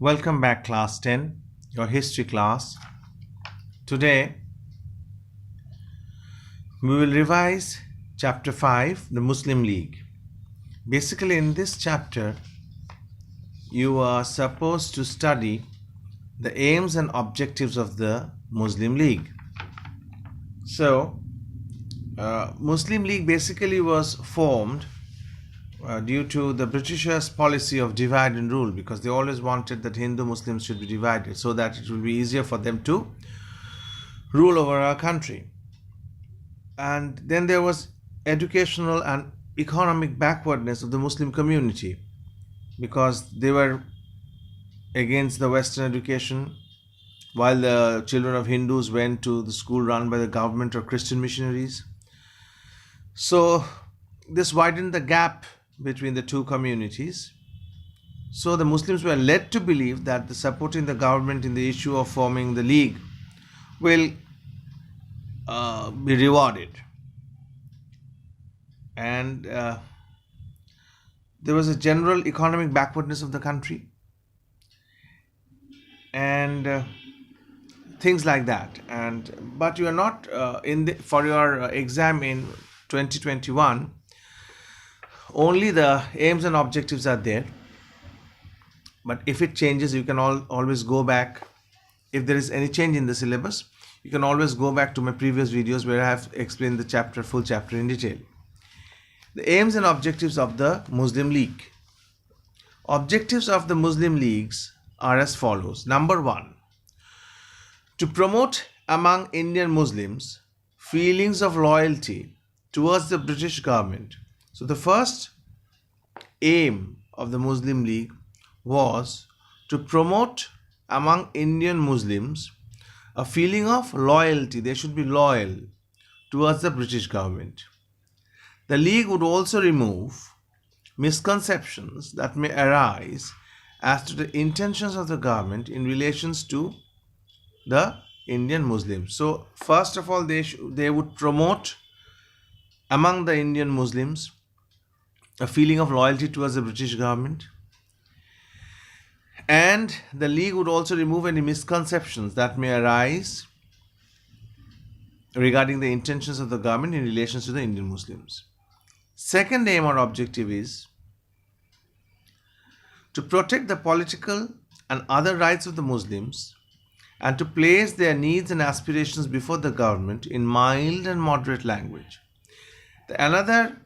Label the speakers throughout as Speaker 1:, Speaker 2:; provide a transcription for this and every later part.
Speaker 1: Welcome back, class 10, your history class. Today we will revise chapter 5, the Muslim League. Basically, in this chapter, you are supposed to study the aims and objectives of the Muslim League. So, Muslim League basically was formed due to the Britishers' policy of divide and rule, because they always wanted that Hindu Muslims should be divided so that it will be easier for them to rule over our country. And then there was educational and economic backwardness of the Muslim community, because they were against the Western education, while the children of Hindus went to the school run by the government or Christian missionaries. So this widened the gap between the two communities. So the Muslims were led to believe that the supporting the government in the issue of forming the league will be rewarded. And there was a general economic backwardness of the country and things like that. But you are not for your exam in 2021. Only the aims and objectives are there, but if it changes, you can always go back. If there is any change in the syllabus, you can always go back to my previous videos where I have explained the full chapter in detail. The aims and objectives of the Muslim League. Objectives of the Muslim Leagues are as follows. Number 1, to promote among Indian Muslims feelings of loyalty towards the British government. So the first aim of the Muslim League was to promote among Indian Muslims a feeling of loyalty. They should be loyal towards the British government. The League would also remove misconceptions that may arise as to the intentions of the government in relations to the Indian Muslims. So first of all, they would promote among the Indian Muslims a feeling of loyalty towards the British government, and the League would also remove any misconceptions that may arise regarding the intentions of the government in relation to the Indian Muslims. Second aim or objective is to protect the political and other rights of the Muslims and to place their needs and aspirations before the government in mild and moderate language. Another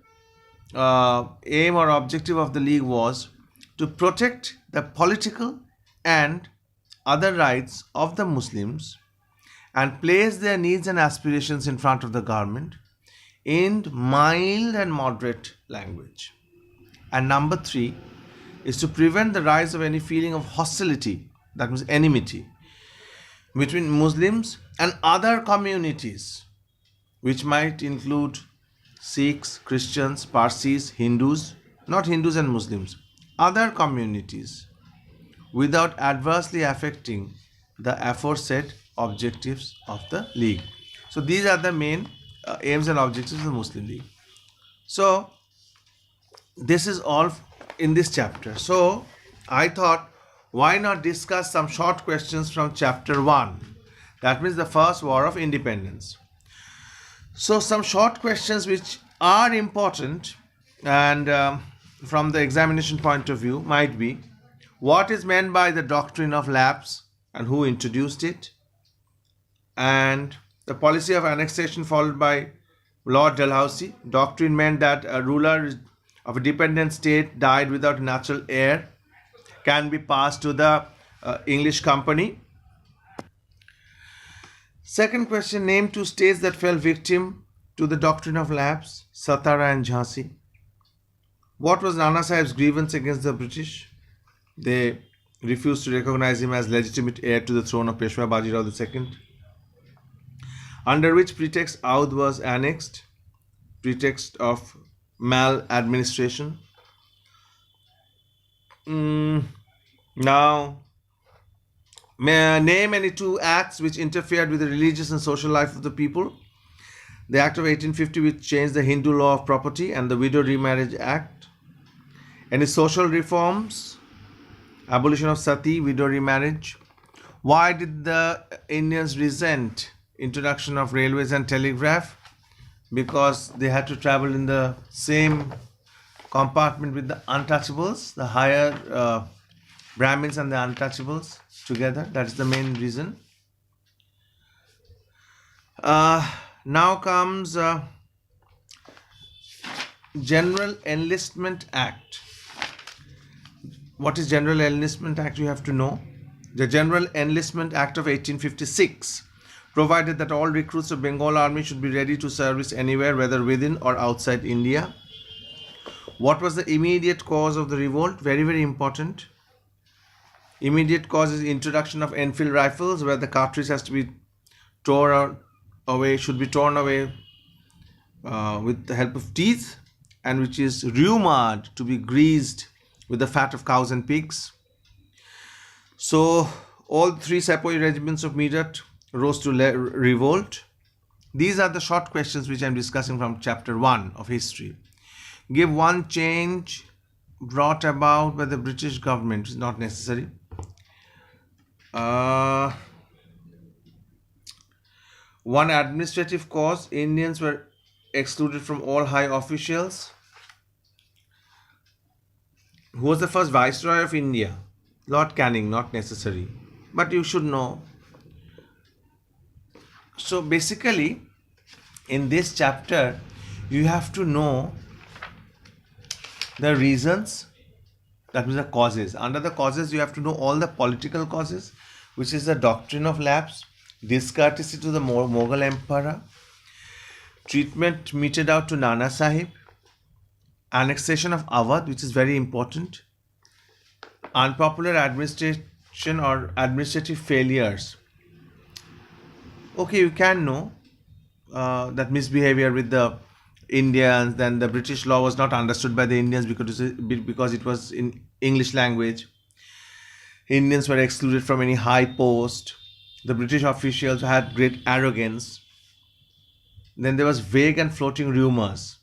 Speaker 1: aim or objective of the League was to protect the political and other rights of the Muslims and place their needs and aspirations in front of the government in mild and moderate language. And number 3 is to prevent the rise of any feeling of hostility, that means enmity, between Muslims and other communities, which might include Sikhs, Christians, Parsis, Hindus, not Hindus and Muslims, other communities, without adversely affecting the aforesaid objectives of the League. So these are the main aims and objectives of the Muslim League. So this is all in this chapter. So I thought, why not discuss some short questions from chapter 1? That means the first war of independence. So some short questions which are important and from the examination point of view might be, what is meant by the doctrine of lapse and who introduced it? And the policy of annexation followed by Lord Dalhousie. Doctrine meant that a ruler of a dependent state died without natural heir can be passed to the English company. Second question, name 2 states that fell victim to the doctrine of lapse, Satara and Jhansi. What was Nana Sahib's grievance against the British? They refused to recognize him as legitimate heir to the throne of Peshwa Bajirao II. Under which pretext Audh was annexed? Pretext of maladministration. Now, name any 2 acts which interfered with the religious and social life of the people. The Act of 1850, which changed the Hindu law of property, and the Widow Remarriage Act. Any social reforms Abolition of sati, widow remarriage. Why did the Indians resent introduction of railways and telegraph? Because they had to travel in the same compartment with the untouchables, the higher Brahmins and the untouchables together. That's the main reason. Now comes General Enlistment Act. What is General Enlistment Act? You have to know. The General Enlistment Act of 1856 provided that all recruits of Bengal Army should be ready to service anywhere, whether within or outside India. What was the immediate cause of the revolt? Very, very important. Immediate cause is introduction of Enfield rifles, where the cartridge has to be torn away with the help of teeth, and which is rumored to be greased with the fat of cows and pigs. So all three sepoy regiments of Meerut rose to revolt. These are the short questions which I am discussing from chapter 1 of history. Give one change brought about by the British government. It's not necessary. One administrative cause, Indians were excluded from all high officials. Who was the first Viceroy of India? Lord Canning, not necessary. But you should know. So basically, in this chapter, you have to know the reasons, that means the causes. Under the causes, you have to know all the political causes, which is the doctrine of lapse, discourtesy to the Mughal emperor, treatment meted out to Nana Sahib, annexation of Awadh, which is very important, unpopular administration or administrative failures. Okay, you can know that misbehavior with the Indians, then the British law was not understood by the Indians because it was in English language. Indians were excluded from any high post. The British officials had great arrogance. Then there was vague and floating rumors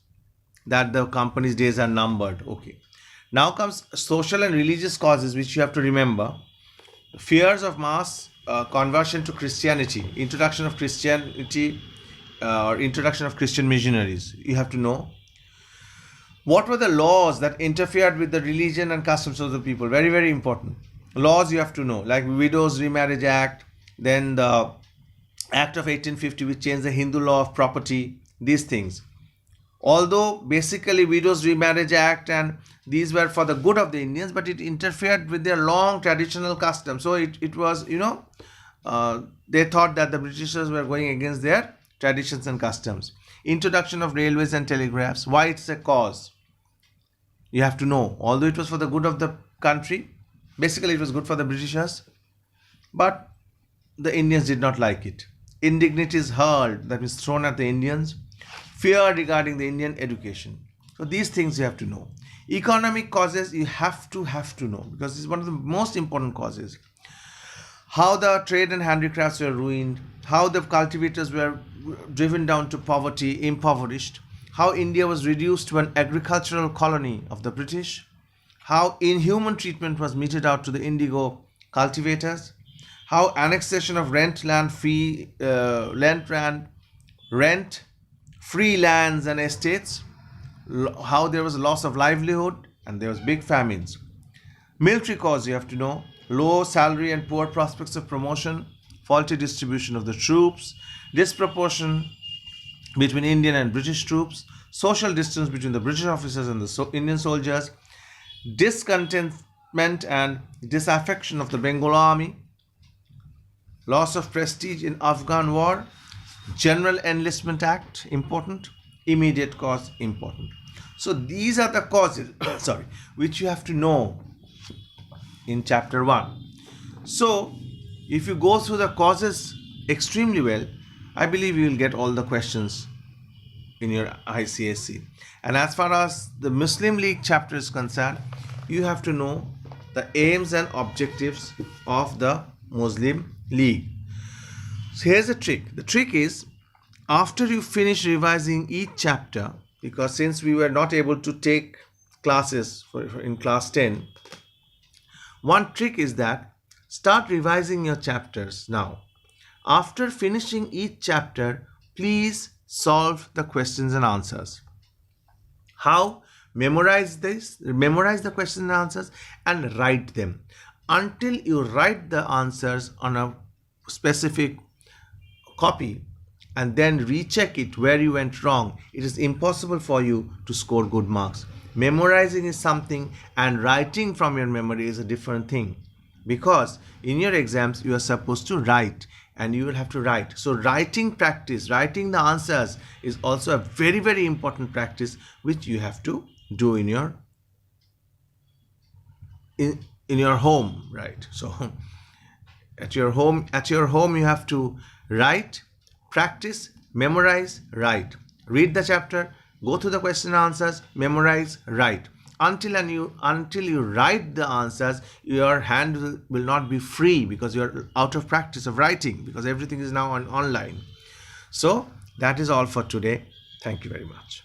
Speaker 1: that the company's days are numbered. Okay. Now comes social and religious causes, which you have to remember. Fears of mass conversion to Christianity, introduction of Christianity or introduction of Christian missionaries. You have to know. What were the laws that interfered with the religion and customs of the people? Very, very important. Laws you have to know, like Widows Remarriage Act, then the Act of 1850, which changed the Hindu law of property, these things. Although basically Widows Remarriage Act and these were for the good of the Indians, but it interfered with their long traditional customs. So it was, they thought that the Britishers were going against their traditions and customs. Introduction of railways and telegraphs. Why it's a cause? You have to know. Although it was for the good of the country, basically it was good for the Britishers, but the Indians did not like it. Indignities hurled, that means thrown at the Indians. Fear regarding the Indian education. So these things you have to know. Economic causes you have to know, because this is one of the most important causes. How the trade and handicrafts were ruined, how the cultivators were driven down to poverty, impoverished, how India was reduced to an agricultural colony of the British, how inhuman treatment was meted out to the indigo cultivators, how annexation of rent free lands and estates, how there was a loss of livelihood and there was big famines. Military cause you have to know, low salary and poor prospects of promotion, faulty distribution of the troops, disproportion between Indian and British troops, social distance between the British officers and the Indian soldiers, discontentment and disaffection of the Bengal army, loss of prestige in Afghan war, General Enlistment Act, important, immediate cause, important. So these are the causes, which you have to know in chapter 1. So if you go through the causes extremely well, I believe you will get all the questions in your ICSE. And as far as the Muslim League chapter is concerned, you have to know the aims and objectives of the Muslim League. So here's the trick. The trick is, after you finish revising each chapter, because since we were not able to take classes in class 10, One trick is that start revising your chapters now. After finishing each chapter, please solve the questions and answers. How? Memorize the questions and answers and write them. Until you write the answers on a specific copy and then recheck it where you went wrong, it is impossible for you to score good marks. Memorizing is something and writing from your memory is a different thing, because in your exams you are supposed to write and you will have to write. So writing practice, writing the answers is also a very, very important practice which you have to do in your home, right? So at your home you have to write, practice, memorize, write. Read the chapter, go through the question and answers, memorize, write. Until you write the answers, your hand will not be free, because you are out of practice of writing, because everything is now online. So that is all for today. Thank you very much.